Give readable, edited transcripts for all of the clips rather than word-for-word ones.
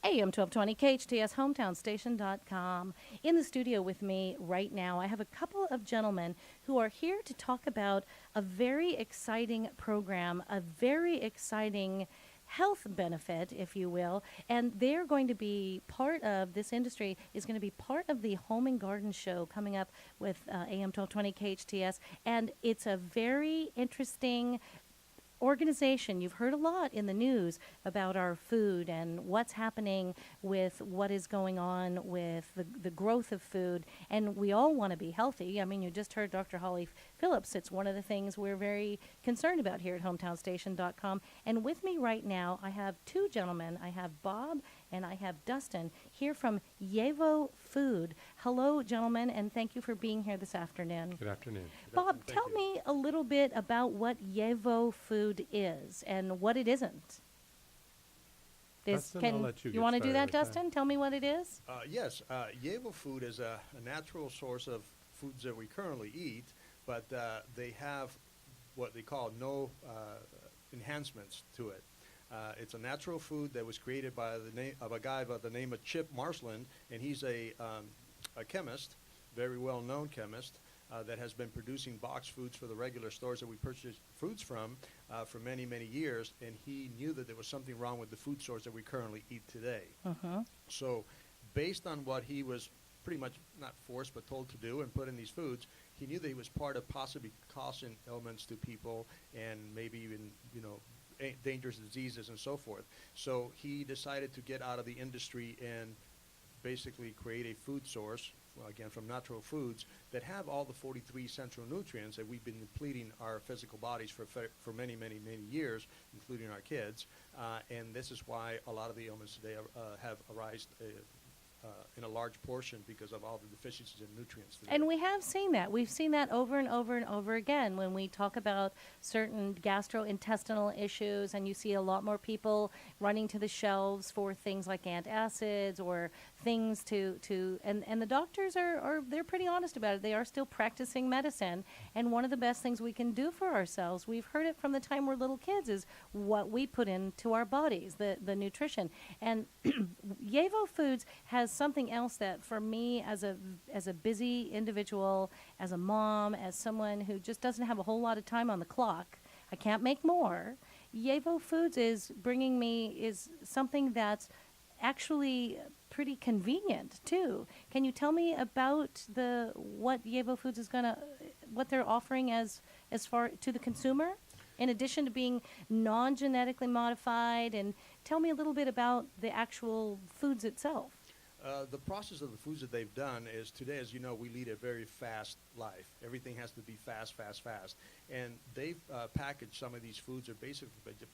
AM 1220 KHTS HometownStation.com. In the studio with me right now, I have a couple of gentlemen who are here to talk about a very exciting program, a very exciting health benefit, if you will, and they're going to be part of this industry, is going to be part of the Home and Garden Show coming up with AM 1220 KHTS, and it's a very interesting organization. You've heard a lot in the news about our food and what's happening with what is going on with the growth of food, and we all want to be healthy. I mean, you just heard Dr. Holly Phillips. It's one of the things we're very concerned about here at HometownStation.com. And with me right now, I have two gentlemen. I have Bob and I have Dustin here from Yevo Food. Hello, gentlemen, and thank you for being here this afternoon. Good afternoon. Bob, tell me a little bit about what Yevo Food is and what it isn't. Dustin, I'll let you get want to do started that, with that. Dustin? Tell me what it is. Yes, Yevo Food is a natural source of foods that we currently eat, but they have what they call no enhancements to it. It's a natural food that was created by the name of a guy by the name of Chip Marsland, and he's a chemist, very well-known chemist, that has been producing box foods for the regular stores that we purchase foods from for many, many years, and he knew that there was something wrong with the food source that we currently eat today. So based on what he was pretty much not forced but told to do and put in these foods, he knew that he was part of possibly causing ailments to people and maybe even, dangerous diseases and so forth. So he decided to get out of the industry and basically create a food source, again, from natural foods that have all the 43 essential nutrients that we've been depleting our physical bodies for many, many, many years, including our kids. And this is why a lot of the ailments today have arisen in a large portion because of all the deficiencies in nutrients today. And we have seen that. We've seen that over and over and over again when we talk about certain gastrointestinal issues, and you see a lot more people running to the shelves for things like antacids or things and the doctors they're pretty honest about it. They are still practicing medicine, and one of the best things we can do for ourselves, we've heard it from the time we're little kids, is what we put into our bodies, the nutrition. And Yevo Foods has something else that, for me, as a busy individual, as a mom, as someone who just doesn't have a whole lot of time on the clock, I can't make more. Yevo Foods is something that's actually pretty convenient too. Can you tell me about what Yevo Foods is what they're offering as far to the consumer, in addition to being non-genetically modified? And tell me a little bit about the actual foods itself. The process of the foods that they've done is today, as you know, we lead a very fast life. Everything has to be fast, fast, fast. And they've packaged some of these foods, or basically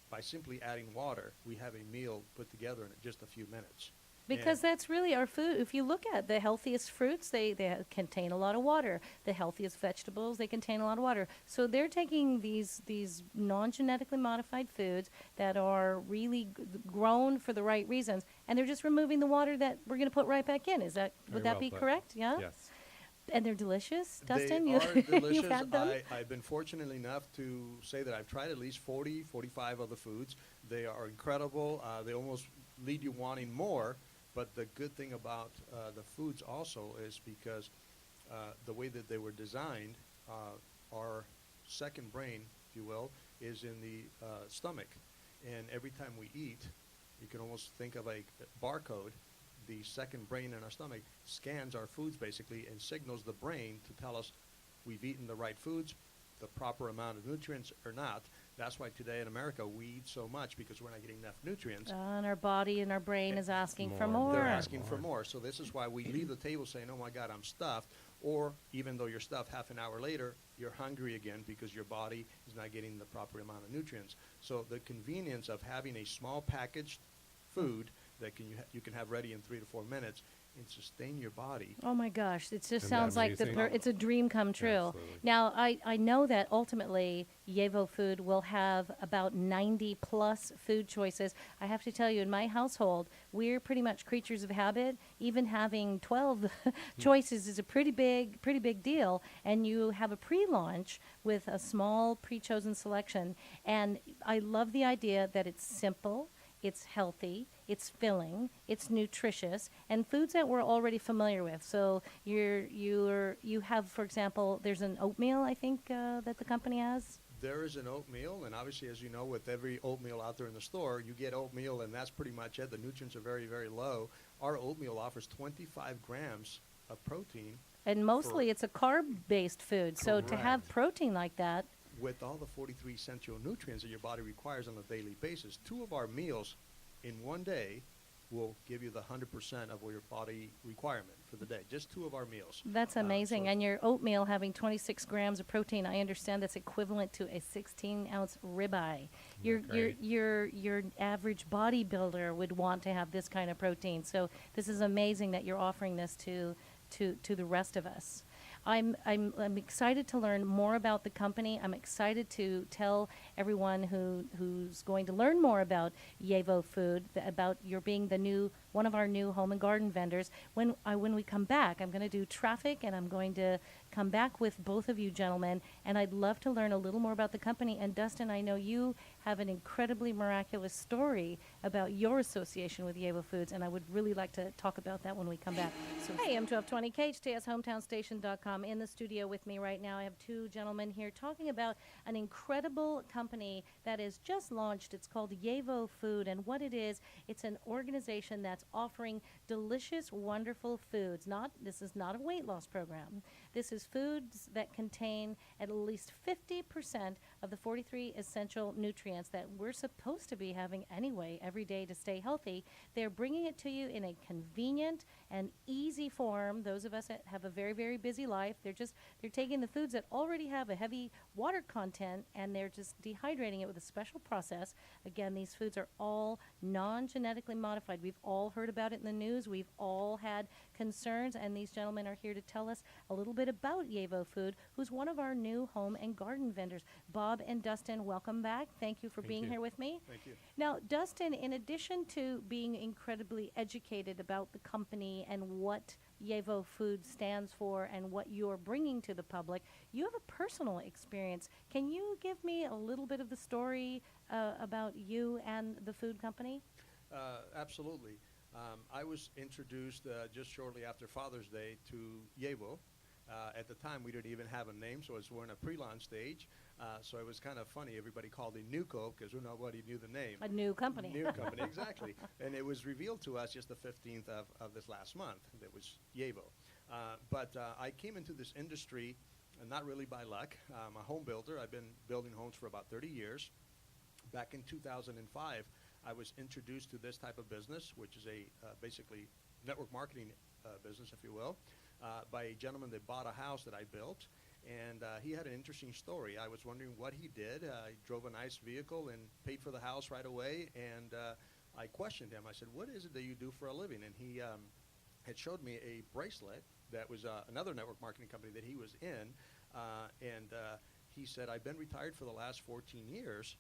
by simply adding water, we have a meal put together in just a few minutes. Because that's really our food. If you look at the healthiest fruits, they contain a lot of water. The healthiest vegetables, they contain a lot of water. So they're taking these non-genetically modified foods that are really grown for the right reasons, and they're just removing the water that we're going to put right back in. Would that be correct? Yeah? Yes. And they're delicious, Dustin? They are delicious. You've had them? I've been fortunate enough to say that I've tried at least 40, 45 of the foods. They are incredible. They almost lead you wanting more. But the good thing about the foods also is because the way that they were designed, our second brain, if you will, is in the stomach. And every time we eat, you can almost think of a barcode. The second brain in our stomach scans our foods basically and signals the brain to tell us we've eaten the right foods, the proper amount of nutrients or not. That's why today in America we eat so much, because we're not getting enough nutrients. And our body and our brain is asking for more. They're asking for more. So this is why we leave the table saying, oh my God, I'm stuffed. Or even though you're stuffed, half an hour later, you're hungry again because your body is not getting the proper amount of nutrients. So the convenience of having a small packaged food that you can have ready in 3 to 4 minutes and sustain your body. Oh my gosh, it just Isn't sounds that like amazing? it's a dream come true. Absolutely. Now, I know that ultimately Yevo Food will have about 90 plus food choices. I have to tell you, in my household, we're pretty much creatures of habit. Even having 12 choices is a pretty big deal. And you have a pre-launch with a small pre-chosen selection. And I love the idea that it's simple, it's healthy, it's filling, it's nutritious, and foods that we're already familiar with. So you have, for example, there's an oatmeal, I think, that the company has. There is an oatmeal, and obviously, as you know, with every oatmeal out there in the store, you get oatmeal, and that's pretty much it. The nutrients are very, very low. Our oatmeal offers 25 grams of protein. And mostly it's a carb-based food. So to have Correct. protein like that, With all the 43 essential nutrients that your body requires on a daily basis, 2 of our meals in one day will give you the 100% of your body requirement for the day. Just 2 of our meals. that's amazing. So And your oatmeal having 26 grams of protein, I understand that's equivalent to a 16-ounce ribeye. Your average bodybuilder would want to have this kind of protein. So this is amazing that you're offering this to the rest of us. I'm excited to learn more about the company. I'm excited to tell everyone who's going to learn more about Yevo Food, about your being one of our new home and garden vendors. When we come back, I'm going to do traffic, and I'm going to come back with both of you gentlemen, and I'd love to learn a little more about the company. And Dustin, I know you have an incredibly miraculous story about your association with Yevo Foods, and I would really like to talk about that when we come back. So, hey, I'm 1220 KHTS HometownStation.com. In the studio with me right now, I have 2 gentlemen here talking about an incredible company that is just launched. It's called Yevo Food, and what it is, it's an organization that's offering delicious, wonderful foods. This is not a weight loss program. This is foods that contain at least 50% of the 43 essential nutrients that we're supposed to be having anyway every day to stay healthy. They're bringing it to you in a convenient and easy form. Those of us that have a very, very busy life, they're taking the foods that already have a heavy water content, and they're just dehydrating it with a special process. Again, these foods are all non-genetically modified. We've all heard about it in the news. We've all had concerns, and these gentlemen are here to tell us a little bit about Yevo Food, who's one of our new home and garden vendors. Bob and Dustin, welcome back. Thank you for being here with me. Thank you. Now, Dustin, in addition to being incredibly educated about the company and what Yevo Food stands for and what you're bringing to the public, you have a personal experience. Can you give me a little bit of the story about you and the food company? Absolutely. I was introduced just shortly after Father's Day to Yevo. At the time, we didn't even have a name, so we're in a pre-launch stage. So it was kind of funny. Everybody called it Nuco because nobody knew the name. A new company. New company, exactly. And it was revealed to us just the 15th of this last month. That was Yevo. But I came into this industry not really by luck. I'm a home builder. I've been building homes for about 30 years. Back in 2005, I was introduced to this type of business, which is a basically network marketing business, if you will, by a gentleman that bought a house that I built. And he had an interesting story. I was wondering what he did. He drove a nice vehicle and paid for the house right away. And I questioned him. I said, "What is it that you do for a living?" And he had showed me a bracelet that was another network marketing company that he was in. And he said, "I've been retired for the last 14 years.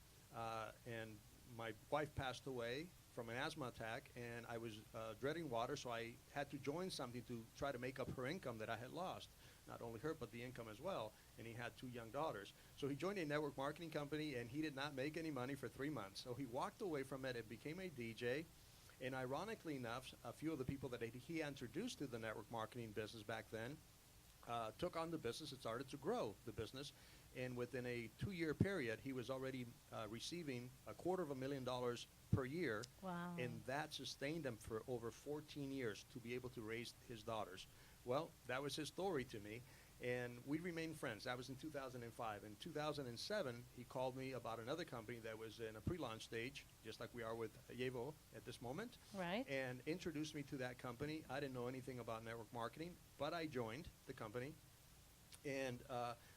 And my wife passed away from an asthma attack, and I was dreading water, so I had to join something to try to make up her income that I had lost. Not only her, but the income as well, and he had 2 young daughters. So he joined a network marketing company, and he did not make any money for 3 months. So he walked away from it and became a DJ, and ironically enough, a few of the people that he introduced to the network marketing business back then took on the business and started to grow the business. And within a 2-year period, he was already receiving $250,000 per year. Wow. And that sustained him for over 14 years to be able to raise his daughters. Well, that was his story to me. And we remained friends. That was in 2005. In 2007, he called me about another company that was in a pre-launch stage, just like we are with Yevo at this moment. Right. And introduced me to that company. I didn't know anything about network marketing, but I joined the company. And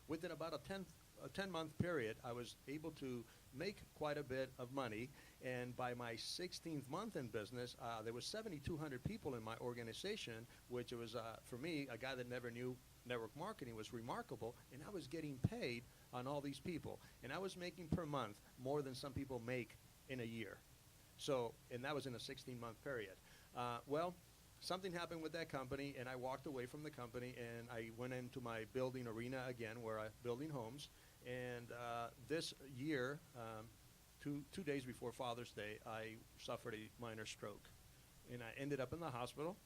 within about a 10-month period, I was able to make quite a bit of money. And by my 16th month in business, there was 7,200 people in my organization, which was, for me, a guy that never knew network marketing was remarkable. And I was getting paid on all these people. And I was making per month more than some people make in a year. So, and that was in a 16-month period. Something happened with that company, and I walked away from the company, and I went into my building arena again, where I'm building homes. And this year, two days before Father's Day, I suffered a minor stroke, and I ended up in the hospital.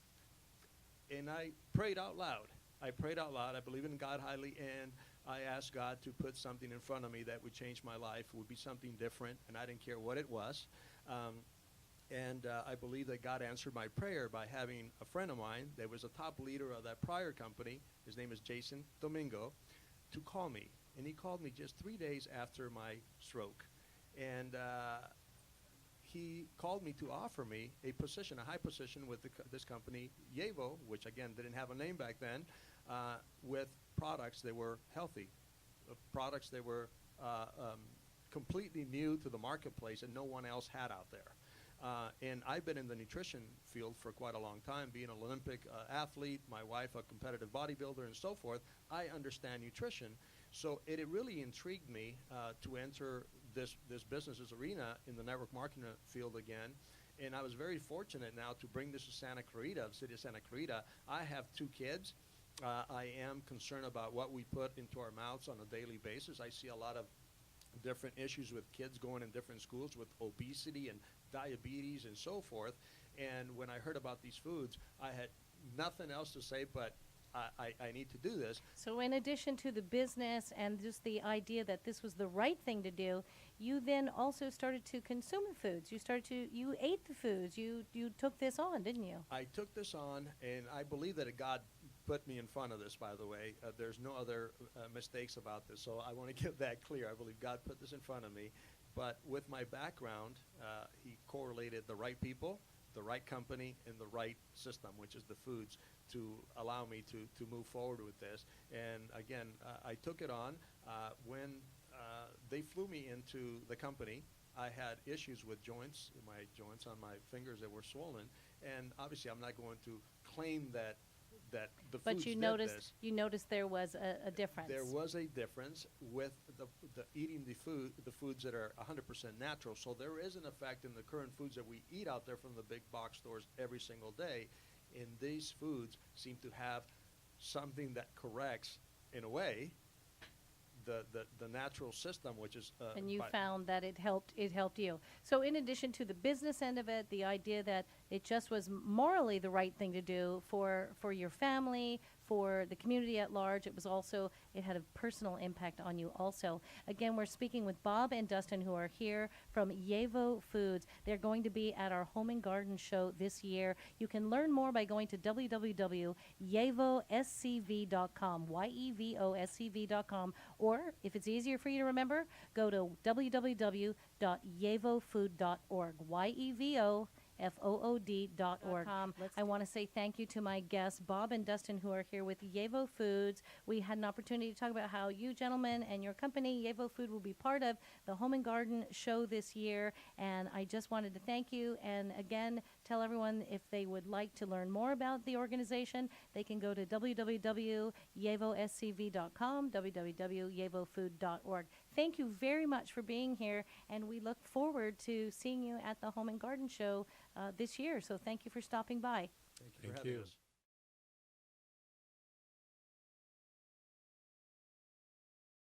And I prayed out loud. I prayed out loud. I believe in God highly, and I asked God to put something in front of me that would change my life, would be something different, and I didn't care what it was. I believe that God answered my prayer by having a friend of mine that was a top leader of that prior company, his name is Jason Domingo, to call me. And he called me just 3 days after my stroke. And he called me to offer me a position, a high position with this company, Yevo, which again didn't have a name back then, with products that were healthy, products that were completely new to the marketplace and no one else had out there. And I've been in the nutrition field for quite a long time, being an Olympic athlete, my wife a competitive bodybuilder and so forth. I understand nutrition. So it really intrigued me to enter this business arena in the network marketing field again. And I was very fortunate now to bring this to Santa Clarita, the city of Santa Clarita. I have 2 kids. I am concerned about what we put into our mouths on a daily basis. I see a lot of different issues with kids going in different schools with obesity and diabetes and so forth. And when I heard about these foods, I had nothing else to say but I need to do this. So in addition to the business and just the idea that this was the right thing to do, you then also started to consume the foods. You ate the foods. You took this on, didn't you? I took this on, and I believe that God put me in front of this, by the way. There's no other mistakes about this, so I want to get that clear. I believe God put this in front of me. But with my background, he correlated the right people, the right company, and the right system, which is the foods, to allow me to move forward with this. And again, I took it on. When they flew me into the company, I had issues with my joints on my fingers that were swollen. And obviously, I'm not going to claim that the foods But you noticed there was a difference. There was a difference with the eating the foods that are 100% natural. So there is an effect in the current foods that we eat out there from the big box stores every single day. And these foods seem to have something that corrects, in a way, the natural system, which is and you found that it helped you. So in addition to the business end of it, the idea that it just was morally the right thing to do for your family, for the community at large, it had a personal impact on you also. Again, we're speaking with Bob and Dustin, who are here from Yevo Foods. They're going to be at our Home and Garden show this year. You can learn more by going to www.yevoscv.com, YEVOSCV.com, or if it's easier for you to remember, go to www.yevofood.org, YEVOFOOD.org. I want to say thank you to my guests, Bob and Dustin, who are here with Yevo Foods. We had an opportunity to talk about how you gentlemen and your company, Yevo Food, will be part of the Home and Garden show this year. And I just wanted to thank you. And again, tell everyone if they would like to learn more about the organization, they can go to www.yevoscv.com, www.yevofood.org. Thank you very much for being here, and we look forward to seeing you at the Home and Garden Show this year. So thank you for stopping by. Thank you for having us.